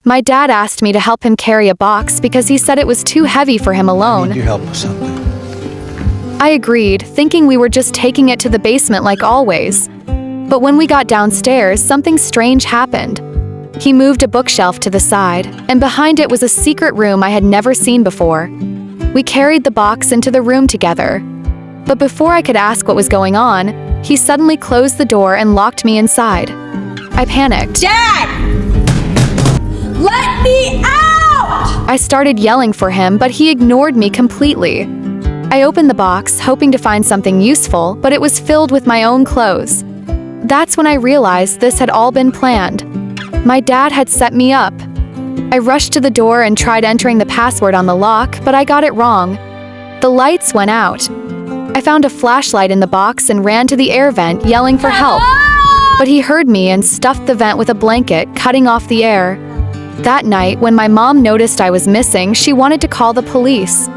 My dad asked me to help him carry a box because he said it was too heavy for him I alone. need your help with something. I agreed, thinking we were just taking it to the basement like always. But when we got downstairs, something strange happened. He moved a bookshelf to the side, and behind it was a secret room I had never seen before. We carried the box into the room together. But before I could ask what was going on, he suddenly closed the door and locked me inside. I panicked. Dad! Let me out! I started yelling for him, but he ignored me completely. I opened the box, hoping to find something useful, but it was filled with my own clothes. That's when I realized this had all been planned. My dad had set me up. I rushed to the door and tried entering the password on the lock, but I got it wrong. The lights went out. I found a flashlight in the box and ran to the air vent, yelling for help. But he heard me and stuffed the vent with a blanket, cutting off the air. That night, when my mom noticed I was missing, she wanted to call the police.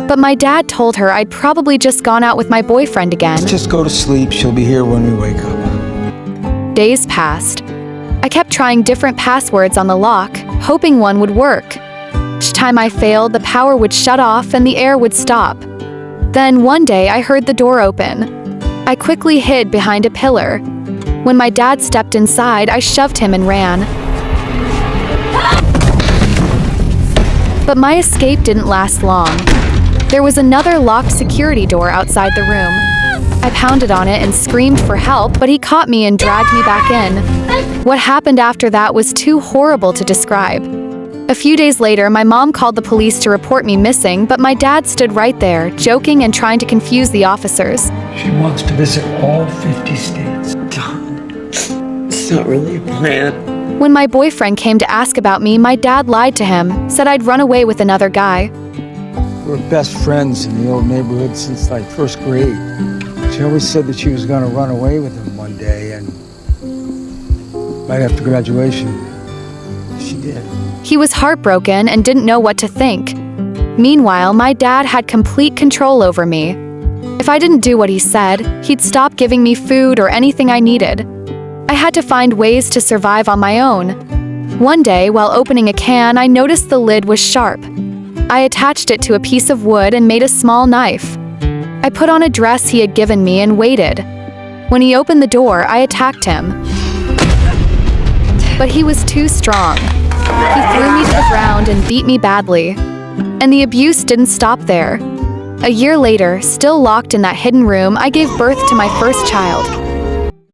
But my dad told her I'd probably just gone out with my boyfriend again. Just go to sleep. She'll be here when we wake up. Days passed. I kept trying different passwords on the lock, hoping one would work. Each time I failed, the power would shut off and the air would stop. Then one day I heard the door open. I quickly hid behind a pillar. When my dad stepped inside, I shoved him and ran. But my escape didn't last long. There was another locked security door outside the room. I pounded on it and screamed for help, but he caught me and dragged me back in. What happened after that was too horrible to describe. A few days later, my mom called the police to report me missing, but my dad stood right there, joking and trying to confuse the officers. She wants to visit all 50 states. It's not really a plan. When my boyfriend came to ask about me, my dad lied to him, said I'd run away with another guy. We were best friends in the old neighborhood since like first grade. She always said that she was going to run away with him one day, and right after graduation, she did. He was heartbroken and didn't know what to think. Meanwhile, my dad had complete control over me. If I didn't do what he said, he'd stop giving me food or anything I needed. I had to find ways to survive on my own. One day, while opening a can, I noticed the lid was sharp. I attached it to a piece of wood and made a small knife. I put on a dress he had given me and waited. When he opened the door, I attacked him. But he was too strong. He threw me to the ground and beat me badly. And the abuse didn't stop there. A year later, still locked in that hidden room, I gave birth to my first child.